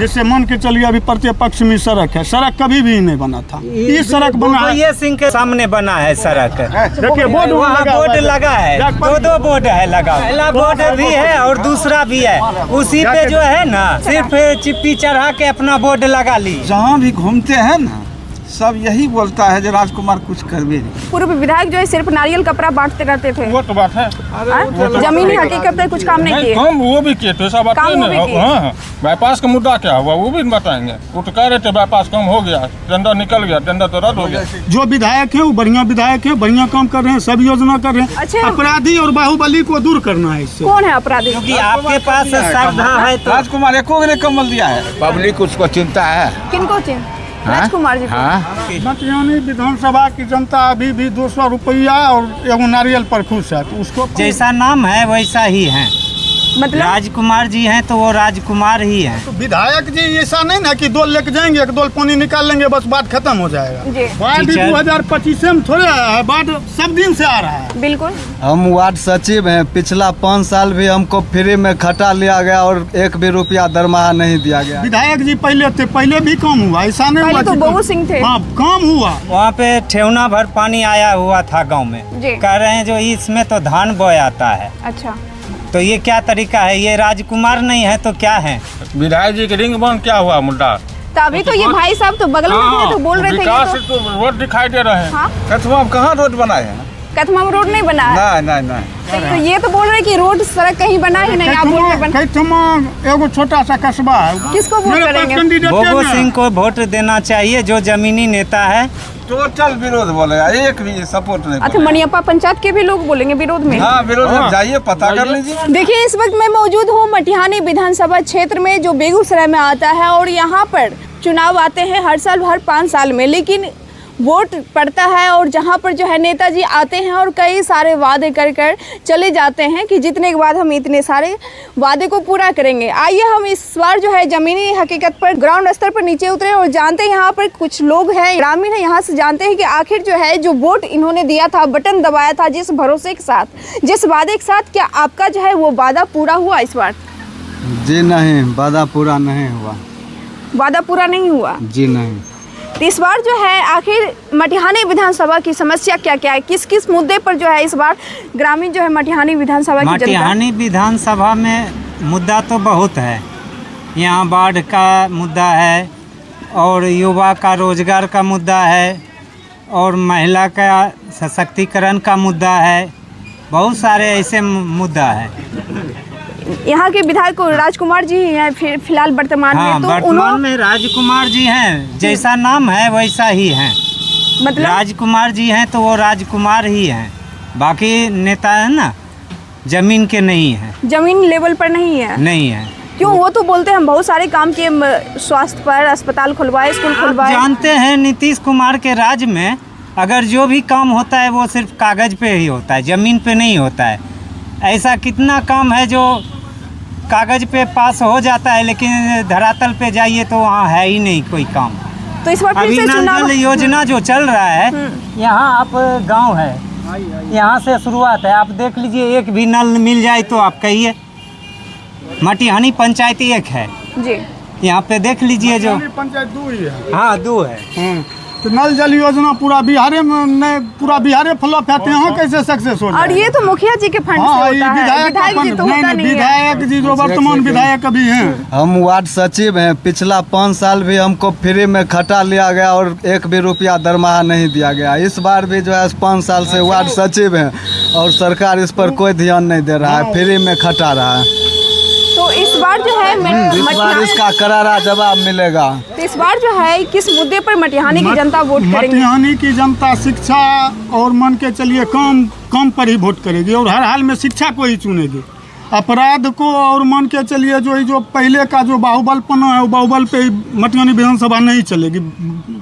जैसे मान के चलिए अभी प्रतिपक्ष में सड़क है, सड़क कभी भी नहीं बना था, ये सड़क बना है, ये सिंह के सामने बना है सड़क। देखिए बोर्ड लगा है, दो बोर्ड है लगा, पहला बोर्ड भी है और दूसरा भी है, उसी पे जो है ना सिर्फ चिप्पी चढ़ा के अपना बोर्ड लगा ली। जहाँ भी घूमते हैं ना सब यही बोलता है जो राजकुमार कुछ करवे नहीं। पूर्व विधायक जो है सिर्फ नारियल कपड़ा बांटते रहते थे, वो तो बात है। जमीनी हकीकत पे कुछ काम नहीं किए। काम वो भी किए थे, सब हाँ, बाईपास का मुद्दा क्या हुआ वो भी बताएंगे। वो तो कह रहे थे बाईपास कम हो गया, टेंडर निकल गया, टेंडर तो रद्द हो गया। जो विधायक है वो बढ़िया विधायक है, बढ़िया काम कर रहे हैं, सब योजना कर रहे हैं। अच्छा, अपराधी और बाहुबली को दूर करना है इससे। कौन है अपराधी? क्योंकि आपके पास श्रद्धा है तो राजकुमार एको ने कम्बल दिया है, पब्लिक उसको चिंता है। किनको चिन्ह? राजकुमार जी। मटिहानी विधानसभा की जनता अभी भी 200 रुपया और एगो नारियल पर खुश है, तो उसको जैसा नाम है वैसा ही है। मतलब राजकुमार जी हैं तो वो राजकुमार ही हैं। तो विधायक जी ऐसा नहीं ना कि डोल लेके जाएंगे, एक डोल पानी निकाल लेंगे बस बात खत्म हो जाएगा। बाढ़ 2025 में थोड़े आया है, बाढ़ सब दिन से आ रहा है। बिल्कुल। हम वार्ड सचिव हैं, पिछला 5 साल भी हमको फ्री में खटा लिया गया और 1 भी रुपया दरमाहा नहीं दिया गया। विधायक जी पहले थे, पहले भी काम हुआ, ऐसा नहीं हुआ। तो बबू सिंह थे। हाँ, काम हुआ। वहाँ पे ठेवना भर पानी आया हुआ था गांव में, कह रहे हैं जो इसमें तो धान बोया आता है। अच्छा, तो ये क्या तरीका है? ये राजकुमार नहीं है तो क्या है? विधायक जी के रिंग बंद क्या हुआ मुद्दा? तो अभी तो ये भाई साहब तो बगल में थे तो बोल रहे थे विकास तो रोड दिखाई दे रहे हैं। हाँ? कथवा कहाँ रोड बनाए हैं? कथमा में रोड नहीं बना है। नहीं। तो ये तो बोल रहे कि रोड सड़क कहीं बना ही नहीं, आप बोल रहे एगो छोटा सा कस्बा है। किसको वोट करेंगे? बबू सिंह को वोट देना चाहिए, जो जमीनी नेता है। टोटल विरोध बोलेगा, एक भी सपोर्ट नहीं। अच्छा, मनियप्पा पंचायत के भी लोग बोलेंगे विरोध में। हाँ, विरोध में जाइए, पता कर लीजिए। देखिए, इस वक्त मैं मौजूद हूँ मटिहानी विधानसभा क्षेत्र में, जो बेगूसराय में आता है, और यहाँ पर चुनाव आते हैं हर साल, हर 5 साल में, लेकिन वोट पड़ता है और जहाँ पर जो है नेताजी आते हैं और कई सारे वादे कर चले जाते हैं कि जीतने के बाद हम इतने सारे वादे को पूरा करेंगे। आइए हम इस बार जो है ज़मीनी हकीकत पर, ग्राउंड स्तर पर नीचे उतरे और जानते हैं यहाँ पर कुछ लोग हैं, ग्रामीण हैं, यहाँ से जानते हैं कि आखिर जो है जो वोट इन्होंने दिया था, बटन दबाया था जिस भरोसे के साथ, जिस वादे के साथ, क्या आपका जो है वो वादा पूरा हुआ इस बार? जी नहीं, वादा पूरा नहीं हुआ। वादा पूरा नहीं हुआ जी नहीं। तो इस बार जो है आखिर मटिहानी विधानसभा की समस्या क्या क्या है, किस किस मुद्दे पर जो है इस बार ग्रामीण जो है मटिहानी विधानसभा की जनता? मटिहानी विधानसभा में मुद्दा तो बहुत है। यहाँ बाढ़ का मुद्दा है और युवा का रोजगार का मुद्दा है और महिला का सशक्तिकरण का मुद्दा है, बहुत सारे ऐसे मुद्दा है। यहाँ के विधायक राजकुमार जी हैं फिलहाल वर्तमान हाँ, में, तो वर्तमान में राजकुमार जी हैं, जैसा नाम है वैसा ही हैं। मतलब राजकुमार जी हैं तो वो राजकुमार ही हैं, बाकी नेता है ना जमीन के नहीं है, जमीन लेवल पर नहीं है। नहीं है। क्यों? वो तो बोलते हैं हम बहुत सारे काम किए, स्वास्थ्य पर अस्पताल खुलवाए, स्कूल खुलवाए। जानते हैं नीतीश कुमार के राज में अगर जो भी काम होता है वो सिर्फ कागज पे ही होता है, जमीन पे नहीं होता है। ऐसा कितना काम है जो कागज पे पास हो जाता है, लेकिन धरातल पे जाइए तो वहाँ है ही नहीं कोई काम। तो इस बार फिर अभी से नल चुनाव जल योजना जो चल रहा है, यहाँ आप गांव है, यहाँ से शुरुआत है, आप देख लीजिए, एक भी नल मिल जाए तो आप कहिए। मटिहानी पंचायत एक है जी, यहाँ पे देख लीजिए, जो पंचायत 2 ही है। हाँ 2 है। तो नल जल योजना पूरा बिहारे में नहीं, पूरा बिहारे फ्लॉप है, यहाँ कैसे सक्सेस हो? और ये तो मुखिया जी के फंड से होता है, विधायक जी तो होता नहीं है। विधायक जी जो वर्तमान विधायक अभी हैं। हम वार्ड सचिव हैं, पिछला 5 साल भी हमको फ्री में खटा लिया गया और 1 भी रुपया दरमाहा नहीं दिया गया। इस बार भी जो है 5 साल से वार्ड सचिव हैं और सरकार इस पर कोई ध्यान नहीं दे रहा है, फ्री में खटा रहा है। तो इस बार जो है इस बार इसका करारा जवाब मिलेगा। तो इस बार जो है किस मुद्दे पर मटिहानी की जनता वोट करेगी? मटिहानी की जनता शिक्षा और मान के चलिए काम पर ही वोट करेगी और हर हाल में शिक्षा को ही चुनेगी। अपराध को और मान के चलिए जो पहले का जो बाहुबलपना है, वो बाहुबल पे मटिहानी विधानसभा नहीं चलेगी।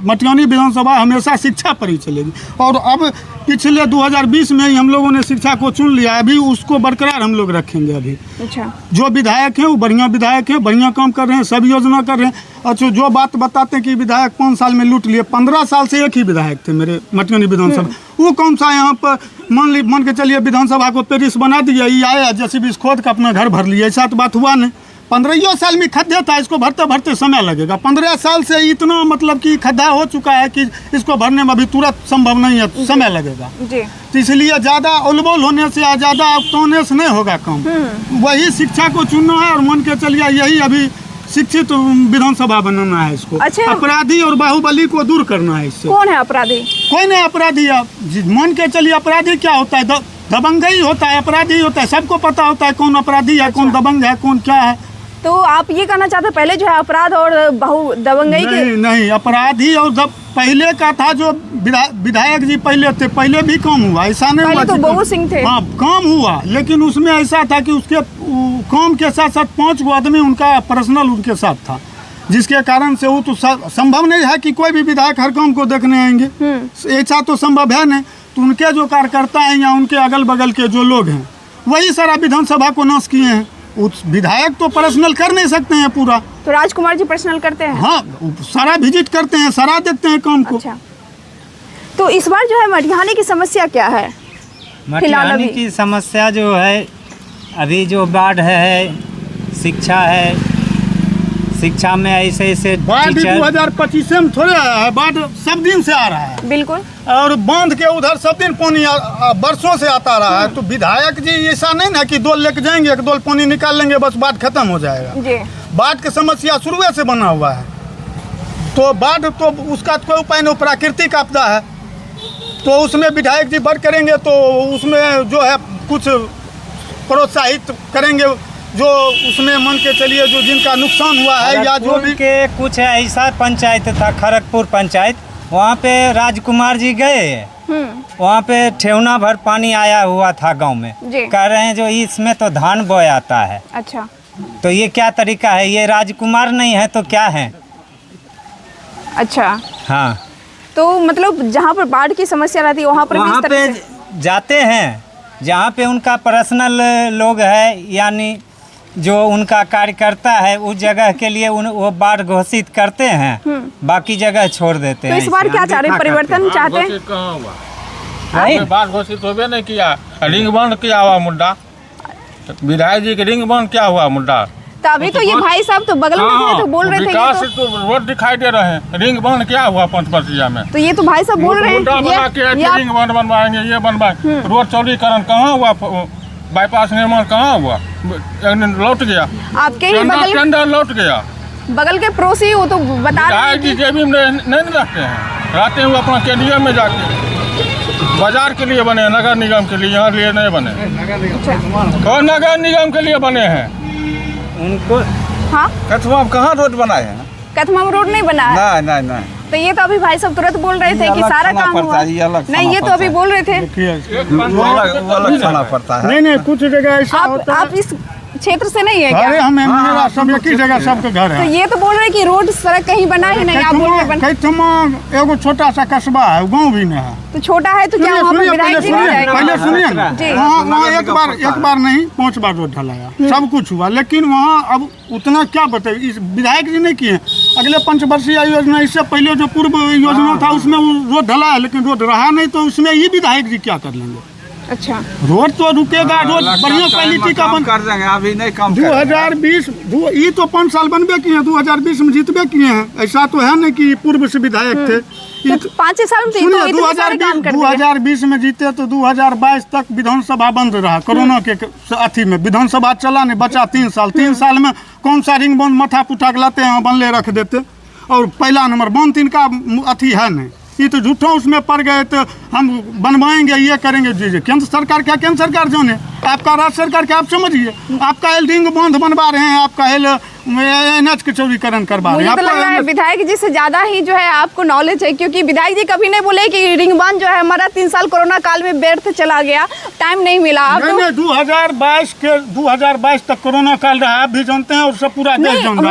मटिहानी विधानसभा हमेशा शिक्षा पर ही चलेगी। और अब पिछले 2020 में ही हम लोगों ने शिक्षा को चुन लिया, अभी उसको बरकरार हम लोग रखेंगे। अभी अच्छा, जो विधायक हैं वो बढ़िया विधायक हैं, बढ़िया काम कर रहे हैं, सब योजना कर रहे हैं। अच्छा, जो बात बताते हैं कि विधायक 5 साल में लूट लिए, 15 साल से एक ही विधायक थे मेरे मटिहानी विधानसभा। वो कौन सा यहाँ पर मान के चलिए विधानसभा को पेरिस बना दिया, ये आया जेसीबी खोद का अपना घर भर लिया, ऐसा तो बात हुआ नहीं। 15 साल में खड्डे था, इसको भरते भरते समय लगेगा। 15 साल से इतना मतलब कि खड्डा हो चुका है कि इसको भरने में अभी तुरंत संभव नहीं है, समय लगेगा जी। तो इसलिए ज़्यादा उलबोल होने से या ज़्यादा अवतौने से नहीं होगा काम। वही शिक्षा को चुनना है और मान के चलिए यही अभी शिक्षित विधानसभा बनाना है इसको। अच्छा। अपराधी और बाहुबली को दूर करना है इससे। कौन है अपराधी? कोई नहीं अपराधी है, मान के चलिए अपराधी क्या होता है, दबंगई होता है, अपराधी होता है, सबको पता होता है कौन अपराधी है, कौन दबंग है, कौन क्या है। तो आप ये कहना चाहते हैं पहले जो है अपराध और दबंगई के? नहीं अपराधी और पहले का था जो विधायक जी पहले थे, पहले भी काम हुआ, ऐसा नहीं हुआ। पहले तो बबू सिंह थे। हाँ काम हुआ, लेकिन उसमें ऐसा था कि उसके काम के साथ साथ 5 गो आदमी उनका पर्सनल उनके साथ था, जिसके कारण से वो तो संभव नहीं है कि कोई भी विधायक हर काम को देखने आएंगे, ऐसा तो संभव है नहीं। तो उनके जो कार्यकर्ता हैं या उनके अगल बगल के जो लोग हैं वही सारा विधानसभा को नाश किए हैं। उस विधायक तो पर्सनल कर नहीं सकते हैं पूरा। तो राजकुमार जी पर्सनल करते हैं? हाँ सारा विजिट करते हैं, सारा देखते हैं काम को। अच्छा। तो इस बार जो है मटिहानी की समस्या क्या है? मटिहानी की समस्या जो है अभी जो बाढ़ है, शिक्षा है, शिक्षा में ऐसे ऐसे बाढ़ 2025 में थोड़े आया है, बाढ़ सब दिन से आ रहा है। बिल्कुल। और बांध के उधर सब दिन पानी बरसों से आता रहा है। तो विधायक जी ऐसा नहीं ना कि डोल लेके जाएंगे, एक डोल पानी निकाल लेंगे बस बाढ़ खत्म हो जाएगा जी। बाढ़ की समस्या शुरू से बना हुआ है। तो बाढ़ तो उसका कोई उपाय नहीं, प्राकृतिक आपदा है। तो उसमें विधायक जी बढ़ करेंगे तो उसमें जो है कुछ प्रोत्साहित करेंगे, जो उसमें मान के चलिए जो जिनका नुकसान हुआ है या जो भी के कुछ ऐसा पंचायत था, खड़गपुर पंचायत, वहाँ पे राजकुमार जी गए, वहाँ पे ठेवना भर पानी आया हुआ था गांव में। कह रहे हैं जो इसमें तो धान बोया आता है। अच्छा। तो ये क्या तरीका है? ये राजकुमार नहीं है तो क्या है? अच्छा। हाँ। तो मतलब जहाँ पर बाढ़ की समस्या रहती है वहाँ पर वहाँ पे जाते हैं जहाँ पे उनका पर्सनल लोग है, यानी जो उनका कार्यकर्ता है उस जगह के लिए वो बाढ़ घोषित करते हैं, बाकी जगह छोड़ देते हैं। तो इस बार क्या चाह रहे हैं, परिवर्तन चाहते हैं? कहाँ हुआ बाढ़ घोषित होबे नहीं किया, रिंग बंद किया हुआ मुद्दा, विधायक जी के रिंग बंद क्या हुआ मुद्दा। तो अभी तो ये भाई साहब तो बगल में थे तो बोल रहे थे विकास तो रोड दिखाई दे रहे हैं, रिंग बंद क्या हुआ पंचवर्षीय में। तो ये तो भाई साहब बोल रहे हैं बना के रिंग बंद बनवाएंगे, ये बनवाएंगे। रोड चौड़ीकरण कहाँ हुआ, बाईपास निर्माण कहाँ हुआ, लौट गया आपके ही बगल, टेंडर लौट गया। बगल के पड़ोसी वो तो बता रहे हैं कि जेबी में नहीं रहते हैं, रहते हुए अपना केंद्रीय में जाके बाजार के लिए बने, नगर निगम के लिए, यहाँ लिए नहीं बने। और नगर निगम के लिए बने हैं उनको। हाँ कथुआ कहाँ रोड बनाए हैं? कथमा में रोड नहीं बना है। नहीं। तो ये तो अभी भाई साहब तुरंत बोल रहे थे कि सारा काम हुआ। नहीं ये तो अभी बोल रहे थे। अलग खाना पड़ता है। नहीं कुछ जगह ऐसा होता है। आप इस क्षेत्र से नहीं है क्या? अरे हम मेरा सब एक ही जगह सबके घर है। तो ये तो बोल रहे कि रोड सड़क कहीं बना ही नहीं, आप बोल रहे एगो छोटा सा कस्बा है, गाँव भी नहीं है। तो छोटा है तो क्या वहाँ पर विधायक जी नहीं जाएंगे? पहले सुनिए ना, जी। वहाँ एक बार नहीं 5 बार रोड ढलाया, सब कुछ हुआ, लेकिन वहाँ अब उतना क्या बताइए, इस विधायक जी ने किए। अगले पंचवर्षीय योजना, इससे पहले जो पूर्व योजना था उसमें वो रोड ढलाया, लेकिन रोड रहा नहीं, तो उसमें ये विधायक जी क्या कर लेंगे। अच्छा। रोड तो रुकेगा, रोड बढ़िया क्वालिटी का बन कर देंगे, अभी नहीं काम 2020 ये तो 5 साल बनबे किए हैं, 2020 में जीतबे किए हैं। ऐसा तो है नहीं कि पूर्व से विधायक थे। तो 5 साल में सुनिए 2020 में जीते तो 2022 तक विधानसभा बंद रहा, कोरोना के अथी में विधानसभा चला नहीं, बचा 3 साल। 3 साल में कौन सा रिंग बंद मथा पुठा लाते हैं बनले रख देते। और पहला नंबर बंद इनका अथी है नहीं, ये तो झूठों उसमें पड़ गए तो हम बनवाएंगे, ये करेंगे। जी केंद्र सरकार क्या, केंद्र सरकार जाने, आपका राज्य सरकार क्या, आप समझिए। आपका रिंग बांध बनवा रहे हैं, आपका एनएच के चौड़ीकरण करवा रहे हैं। मुझे तो लग रहा है विधायक जी से ज्यादा ही जो है आपको नॉलेज है, क्योंकि विधायक जी कभी नहीं बोले कि रिंग बांध जो है हमारा 3 साल कोरोना काल में व्यर्थ चला गया, टाइम नहीं मिला। नहीं 2022 तक कोरोना काल रहा, आप भी जानते हैं और सब पूरा देश जानता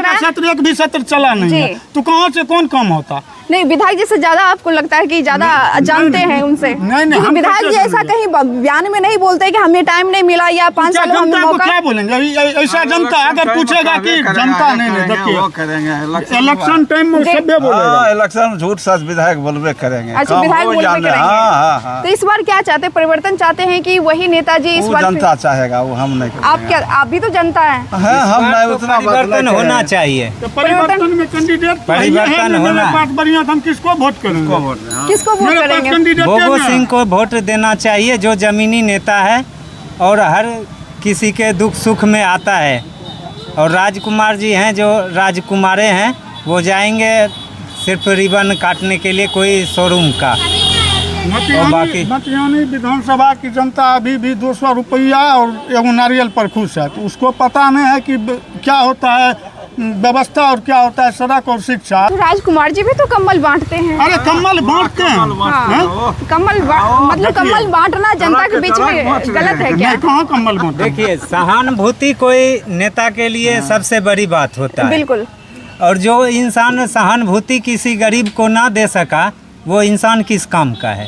है। सत्र एक भी सत्र चला नहीं है, तो कहाँ से कौन काम होता। नहीं विधायक जी से ज्यादा आपको लगता है कि ज्यादा जानते हैं उनसे। नहीं विधायक जी ऐसा कहीं बयान में नहीं बोलते कि कि हमें टाइम नहीं मिला या 5 क्या साल में जनता को मौका। क्या बोलेंगे? ऐसा जनता अगर पूछेगा कि जनता नहीं देखिए इलेक्शन टाइम में जी। सभ्य बोलेगा। इलेक्शन झूठ सच विधायक बोलबे करेंगे। अच्छा, काम विधायक हो बोलबे जाने- करेंगे। हाँ, हाँ। तो इस बार क्या चाहते हैं, परिवर्तन चाहते हैं कि वही नेताजी इस वो बार जनता चाहेगा, वो हम नहीं करेंगे। आप क्या, आप भी तो जनता है। हाँ, हम नहीं उतना परिवर्तन होना चाहिए। तो परिवर्तन में कैंडिडेट परिवर्तन होना। पास बढ़िया तो हम किसको वोट करेंगे? किसको वोट मेरे पास करेंगे? कैंडिडेट भोगो नहीं है। सिंह को वोट देना चाहिए, जो जमीनी नेता है और हर किसी के दुख सुख में आता है। और राजकुमार जी हैं जो राजकुमारे हैं, वो जाएंगे सिर्फ रिबन काटने के लिए कोई शोरूम का। और बाकी मटिहानी विधानसभा की जनता अभी भी 200 रुपया और एगो नारियल पर खुश है। तो उसको पता नहीं है कि क्या होता है व्यवस्था और क्या होता है सड़क और शिक्षा। तो राजकुमार जी भी तो कम्बल बांटते हैं। अरे कम्बल बांटते हैं। हाँ, मतलब कम्बल बांटना जनता के बीच में गलत है क्या? नहीं, कहाँ कम्बल बांटते हैं? देखिए, सहानुभूति कोई नेता के लिए सबसे बड़ी बात होता है। बिल्कुल। और जो इंसान सहानुभूति किसी गरीब को ना दे सका, वो इंसान किस काम का है?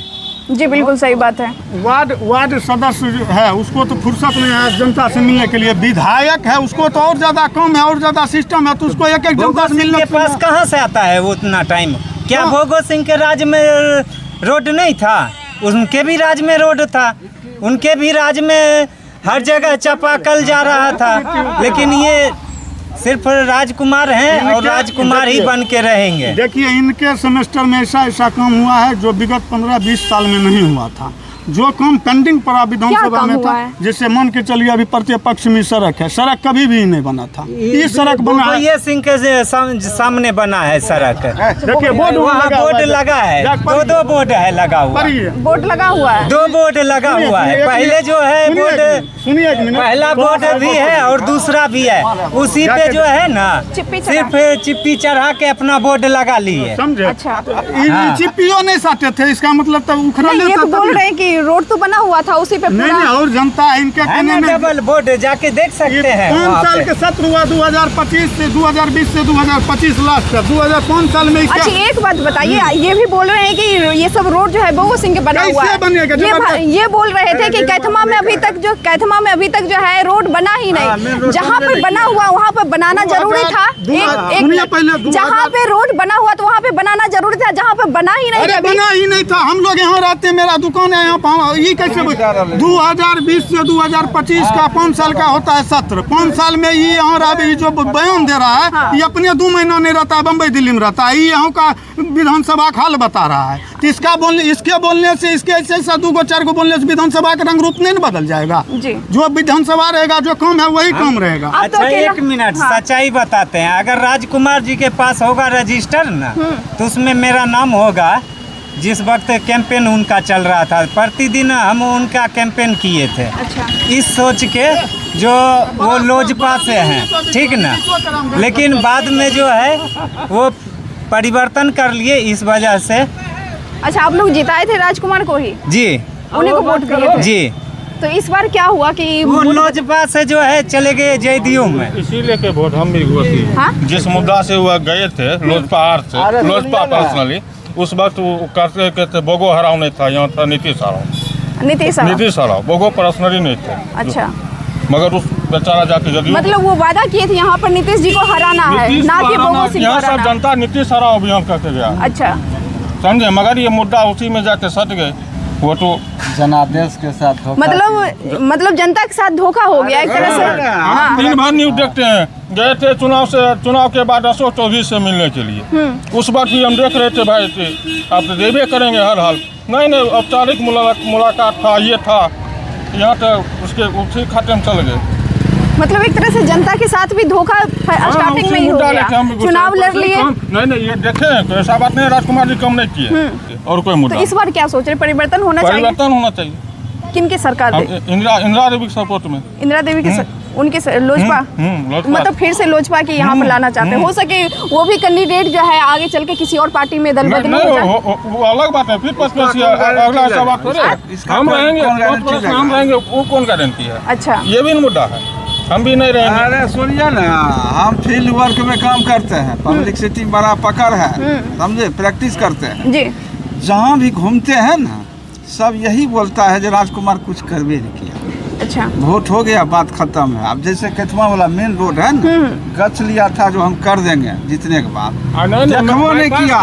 जी बिल्कुल सही बात है। वार्ड सदस्य जो है उसको तो फुर्सत नहीं है जनता से मिलने के लिए। विधायक है उसको तो और ज्यादा कम है और ज्यादा सिस्टम है, तो उसको एक एक जनता से मिलने के पास कहाँ से आता है वो उतना टाइम? क्या भोगो सिंह के राज में रोड नहीं था? उनके भी राज में रोड था, उनके भी राज में हर जगह चापाकल जा रहा था। लेकिन ये सिर्फ राजकुमार हैं और राजकुमार ही बन के रहेंगे। देखिए, इनके सेमेस्टर में ऐसा काम हुआ है जो विगत 15-20 साल में नहीं हुआ था। जो काम पेंडिंग पड़ा विधानसभा काम में हुआ था, है? जैसे मान के चलिए अभी प्रत्येक पक्ष में सड़क है, सड़क कभी भी नहीं बना था। ये सड़क बना है। ये सिंह के सामने बना है सड़क। देखिए बोर्ड वहाँ बोर्ड लगा है, दो बोर्ड है लगा हुआ। बोर्ड लगा हुआ है। 2 बोर्ड लगा हुआ है। पहले जो है बोर्ड, सुनिए एक मिनट, पहला बोर्ड भी है और दूसरा भी है। उसी पे जो है ना चिप्पी चढ़ा। सिर्फ चिप्पी चढ़ा के अपना बोर्ड लगा लिए। समझे? अच्छा। ये चिप्पियों नहीं साटे थे, इसका मतलब तब उखड़ा नहीं, ये लेता तो बोल रहे हैं कि रोड तो बना हुआ था उसी पे नहीं पूरा। और जनता है इनके है कहने ना में। डबल बोर्ड, जाके देख सकते हैं 5 वहाँ साल पे। के सत्र हुआ 2025 से 2020 से 2025 लास्ट तक 2005 साल में अच्छा, इसका एक बात बताइए, ये भी बोल रहे हैं कि ये सब रोड जो है भोगो सिंह के बना हुआ कैसे है। बनेगा? ये बोल रहे थे कि कैथमा में अभी तक जो है रोड बना ही नहीं। जहाँ पे बना हुआ वहाँ पे बनाना जरूरी था। सुनिए पहले, जहाँ पे रोड बना हुआ तो वहाँ पे बनाना जरूरी था, जहाँ पे बना ही नहीं अरे अभी। बना ही नहीं था। हम लोग यहाँ रहते हैं, मेरा दुकान है यहाँ पे। ये कैसे 2020 से 2025 का 5 साल का होता है सत्र। 5 साल में ये यहाँ अभी जो बयान दे रहा है ये अपने 2 महीना नहीं रहता है, बम्बई दिल्ली में रहता है। ये यहाँ का विधानसभा का हाल बता रहा है। तो इसके बोलने से इसके ऐसे 2-4 को बोलने से विधानसभा का रंग रूप नहीं न बदल जाएगा। जी। जो विधानसभा रहेगा, जो काम है वही काम रहेगा। अब तो अच्छा, अकेला- 1 मिनट हाँ। सच्चाई बताते हैं। अगर राजकुमार जी के पास होगा रजिस्टर ना, तो उसमें मेरा नाम होगा। जिस वक्त कैंपेन उनका चल रहा था, प्रतिदिन हम उनका कैंपेन किए थे। अच्छा। इस सोच के जो वो लोजपा से हैं, ठीक ना। लेकिन बाद में जो है वो परिवर्तन कर लिए इस वजह से। अच्छा, आप लोग जिताए थे राजकुमार को ही, जी उन्हीं को वोट दिए थे। जी, तो इस बार क्या हुआ कि वो लोजपा से जो है चले गए जेडीयू में। इसीलिए के वोट हम भी वही हाँ? जिस मुद्दा से हुआ गए थे लोजपा आर से, लोजपा पर्सनली उस वक्त वो करते कहते बोगो हराव नहीं था, यहाँ था नीतीश हराव। नीतीश हराव, बोगो पर्सनली नहीं थे। अच्छा, मगर उस बेचारा जाके जदयू मतलब वो वादा किए थे यहाँ पर नीतीश जी को हराना है, नीतीश ना को कि हराना, भोगो सिंह को यहाँ सब हराना। जनता नीतीश हराव अभियान करके गया, अच्छा, समझे। मगर ये मुद्दा उसी में जाके सट गए। वो तो जनादेश के साथ धोखा मतलब जनता के साथ धोखा हो गया एक तरह से। हाँ। दिन भर न्यूज देखते हैं। गए थे चुनाव के बाद अशोक चौधरी से मिलने के लिए। उस वक्त भी हम देख रहे थे भाई आप तो देवे करेंगे हर हाल। नहीं औपचारिक मुलाकात था, ये था यहाँ तक उसके उसी खाते में चल गए। मतलब एक तरह से जनता के साथ भी धोखा स्टार्टिंग में ही हो गया। चुनाव लड़ लिए। नहीं ये देखे तो ऐसा बात नहीं, राजकुमार जी कम नहीं किए और कोई तो मुद्दा। इस बार क्या सोच रहे, परिवर्तन होना चाहिए? परिवर्तन होना चाहिए। किनकी सरकार हम दे? इंदिरा देवी के सपोर्ट में। इंदिरा देवी की उनके लोजपा, लोजपा। मतलब फिर से लोजपा की यहाँ पर लाना चाहते हैं। हो सके वो भी कैंडिडेट जो है आगे चल के किसी और पार्टी में दल बदल हो जाए। वो अलग बात है, फिर अगला ऐसा बात थोड़ी है। हम रहेंगे, हम रहेंगे, वो कौन गारंटी है? अच्छा, ये भी मुद्दा है, हम भी नहीं रहेंगे। अरे सुनिए ना, हम फील्ड वर्क में काम करते हैं, पब्लिक सिटी बड़ा पकड़ है, समझे, प्रैक्टिस करते हैं। जी। जहाँ भी घूमते हैं ना, सब यही बोलता है जो राजकुमार कुछ करवे नहीं किया। अच्छा। वोट हो गया, बात खत्म है। अब जैसे केतवा वाला मेन रोड है ना, गच लिया था जो हम कर देंगे जीतने के बाद, देखो नहीं किया।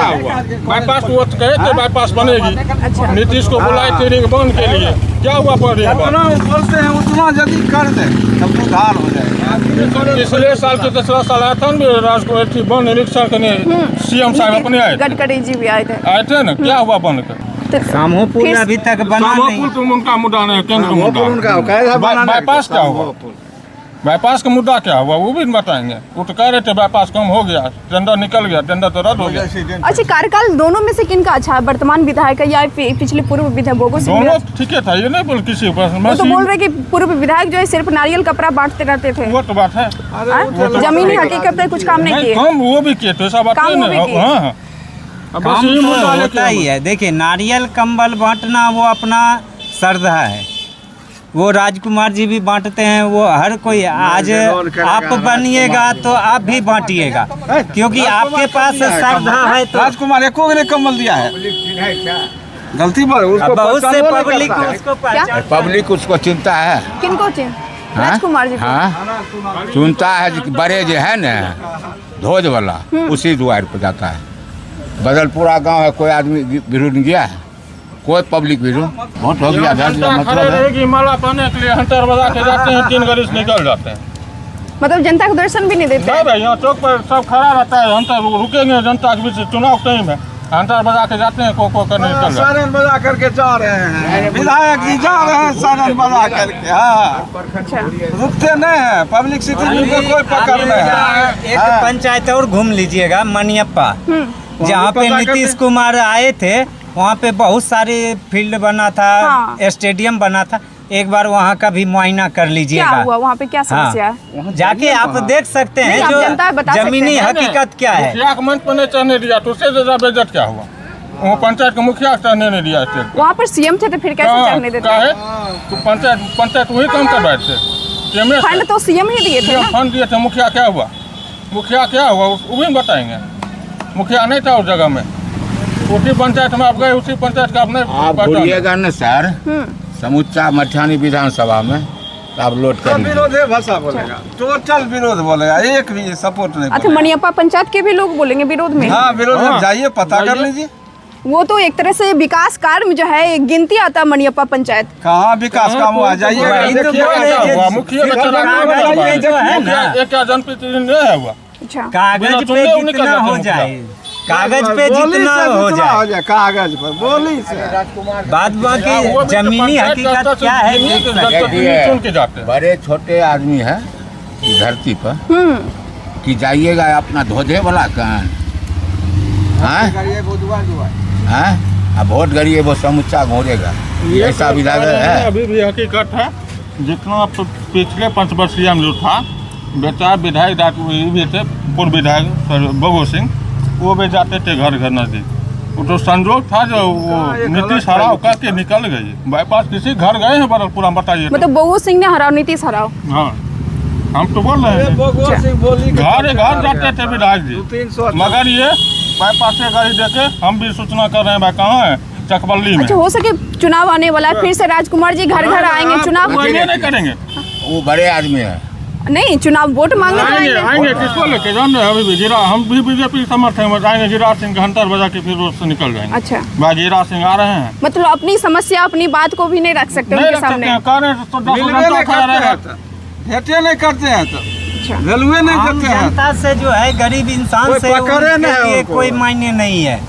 बाईपास वो कहे थे बाईपास बनेगी, अच्छा। नीतीश को बुलाए थे रिंग बंद के लिए, क्या हुआ पर जितना वो बोलते हैं उतना यदि कर दे तब सुधार हो जाएगा। पिछले साल के 10 साल आया था ना राजको वन निरीक्षण करने, सीएम साहब अपने आए थे, गडकरी जी भी आए थे ना, क्या हुआ बन कर? सामो पुल अभी तक बना नहीं। पुल तुम उनका मुद्दा नहीं, केंद्र का मुद्दा। बाईपास क्या हुआ? बाईपास का मुद्दा क्या हुआ वो भी बताएंगे। वो तो कह रहे थे बाईपास कम हो गया, टेंडर निकल गया, टेंडर तो रद्द हो गया। अच्छा, कार्यकाल दोनों में से किनका अच्छा है, वर्तमान विधायक या पिछले पूर्व विधायक बोगो सिंह? दोनों ठीक है था, ये नहीं बोल किसी वो तो बोल रहे कि पूर्व विधायक जो है सिर्फ नारियल कपड़ा बांटते रहते थे। वो तो बात है, जमीनी हकीकत पे कुछ काम नहीं किए। कम वो भी किए थे, ऐसा बात काम वो नहीं भी किए। है। हाँ, काम तो होता ही है। देखिए, नारियल कंबल बांटना वो अपना श्रद्धा है, वो राजकुमार जी भी बांटते हैं, वो हर कोई। आज आप बनिएगा तो आप भी बांटिएगा, क्योंकि आपके पास श्रद्धा है। तो राजकुमार एको ने कम्बल दिया है, गलती पर उसको बहुत से पब्लिक उसको पहचान, पब्लिक उसको चिंता है। किनको चिन्ह? राजकुमार जी को। हाँ, चुनता है जो बड़े जो है ना ध्वज वाला, उसी द्वार पर जाता है। बदलपुरा गांव है, कोई आदमी विरोध गया है, कोई पब्लिक विरोध। वोट हो गया, मतलब रहेगी माला पाने के लिए हंटर बजा के जाते हैं, 3 गाड़ी से निकल जाते हैं। मतलब जनता को दर्शन भी नहीं देते? नहीं भाई, यहाँ चौक पर सब खड़ा रहता है, हंटर रुकेंगे जनता के बीच, चुनाव टाइम है, हंटर बजा के जाते हैं, को करने निकल जाते हैं। सारन बजा करके जा रहे हैं, विधायक जी जा रहे हैं सारन बजा करके। हाँ, अच्छा। रुकते नहीं है, पब्लिक सिटी को कोई पकड़ नहीं है। एक पंचायत और घूम लीजिएगा, मनियप्पा, जहाँ पे नीतीश कुमार आए थे, वहाँ पे बहुत सारे फील्ड बना था, हाँ। स्टेडियम बना था। एक बार वहाँ का भी मुआयना कर क्या लीजिएगा। हुआ वहाँ पे, क्या समस्या है? जाके आप देख सकते नहीं, हैं आप जनता बता जो सकते जमीनी हैं। हकीकत क्या है। मुखिया के मंच पर नहीं चढ़ने दिया तो उससे ज्यादा बेइज्जत क्या हुआ? वो पंचायत के मुखिया को चढ़ने नहीं दिया स्टेज पे। वहाँ पर सीएम थे तो फिर कैसे चढ़ने देते? काहे? तो पंचायत वही काम कर रहे थे। फंड तो सीएम ही दिए थे ना? फंड दिए थे, मुखिया क्या हुआ? मुखिया क्या हुआ वो भी बताएंगे। मुखिया नहीं था उस जगह में, उसी पंचायत में आप गए, उसी पंचायत का आपने आप भूलिएगा न सर, समूचा मटिहानी विधानसभा में आप लोड कर विरोध है, भाषा बोलेगा, टोटल विरोध बोलेगा, एक भी सपोर्ट नहीं अच्छा, बोलेगा। मनियप्पा पंचायत के भी लोग बोलेंगे विरोध में? हाँ, विरोध में जाइए, पता कर लीजिए। वो तो एक तरह से विकास कार्य में जो है एक गिनती आता है मनियप्पा पंचायत। कहाँ विकास काम हुआ, जाइए। एक जनप्रतिनिधि नहीं है हुआ, कागज पे जितना हो जाए, कागज पे जितना हो जाए, कागज पर बोली से बाद बाकी जमीनी हकीकत क्या है चुन के जाते हैं। बड़े छोटे आदमी है धरती पर कि जाइएगा अपना ध्वजे वाला कहाँ अब वोट गड़िए वो समुच्चा घोरेगा, ऐसा विधायक है। अभी भी हकीकत है, जितना पिछले 5 वर्षीय में जो था बेटा विधायक भी थे, पूर्व विधायक बगो सिंह, वो भी जाते थे घर घर नजदीक। वो तो संजोग था जो वो नीतीश हराव करके निकल गई। बाईपास किसी घर गए हैं बदलपुरा, बताइए। मतलब बगो सिंह ने हराव, नीतीश हराव। हाँ, हम तो बोल रहे हैं घर घर जाते थे विधायक जी, मगर ये बाईपास से गाड़ी देके हम भी सूचना कर रहे हैं भाई कहाँ है, चकबल्ली में। अच्छा, हो सके चुनाव आने वाला है, फिर से राजकुमार जी घर घर आएंगे, चुनाव नहीं करेंगे। वो बड़े आदमी है, नहीं, चुनाव वोट मांगने तो आएंगे आएंगे। आएंगे किसको लेके जान रहे हैं? अभी भी हम भी बीजेपी समर्थक हैं, आएंगे गिरिराज सिंह घंटर बजा के फिर रोड से निकल जाएंगे। अच्छा, भाई गिरिराज सिंह आ रहे हैं, मतलब अपनी समस्या अपनी बात को भी नहीं रख सकते नहीं उनके रख सकते सामने। हैं, कह रहे हैं तो 10 घंटा खड़ा रहेगा। भेटे नहीं करते हैं तो अच्छा, रेलवे नहीं आम देते हैं। जनता से जो है, गरीब इंसान कोई से पकड़े उनके नहीं लिए उनको। कोई मायने नहीं है।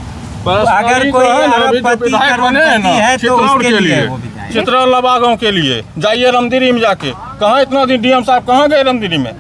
बस अगर वही कोई तो है ना, अभी जो अरबपति विधायक बने हैं ना करोड़पति है तो चित्रौड़ उसके के लिए लिए, वो विधायक। चित्रौड़ लबागांव के लिए जाइए रमदिरी में जाके, कहाँ इतना दिन डीएम साहब कहाँ गए रमदिरी में?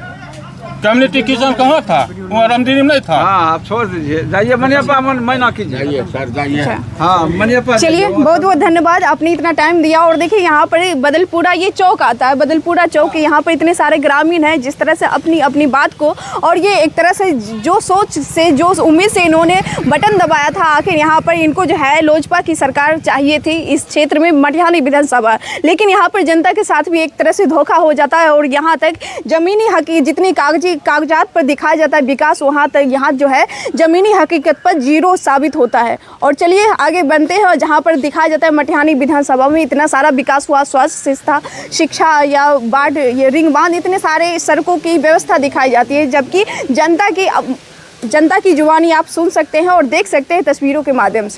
कम्युनिटी किचन कहाँ था? वो रमदिरी में नहीं था। हाँ, आप छोड़ दीजिए, जाइए मनियप्पा महीना कीजिए। जाइए सर जाइए। हाँ, मनियप्पा। चलिए, बहुत बहुत धन्यवाद, आपने इतना टाइम दिया। और देखिए, यहाँ पर बदलपुरा ये चौक आता है, बदलपुरा चौक, यहाँ पर इतने सारे ग्रामीण हैं जिस तरह से अपनी अपनी बात को, और ये एक तरह से जो सोच से, जो उम्मीद से इन्होंने बटन दबाया था, आखिर यहाँ पर इनको जो है लोजपा की सरकार चाहिए थी इस क्षेत्र में, मटिहानी विधानसभा। लेकिन यहाँ पर जनता के साथ भी एक तरह से धोखा हो जाता है, और यहाँ तक जमीनी हकी जितनी कागजी कागजात पर दिखाया जाता है विकास, वहाँ तक यहाँ जो है ज़मीनी हकीकत पर जीरो साबित होता है। और चलिए आगे बनते हैं और जहाँ पर दिखाया जाता है मटिहानी विधानसभा में इतना सारा विकास हुआ, स्वास्थ्य संस्था, शिक्षा या बाढ़, ये रिंग बांध, इतने सारे सड़कों की व्यवस्था दिखाई जाती है, जबकि जनता की जुबानी आप सुन सकते हैं और देख सकते हैं तस्वीरों के माध्यम से।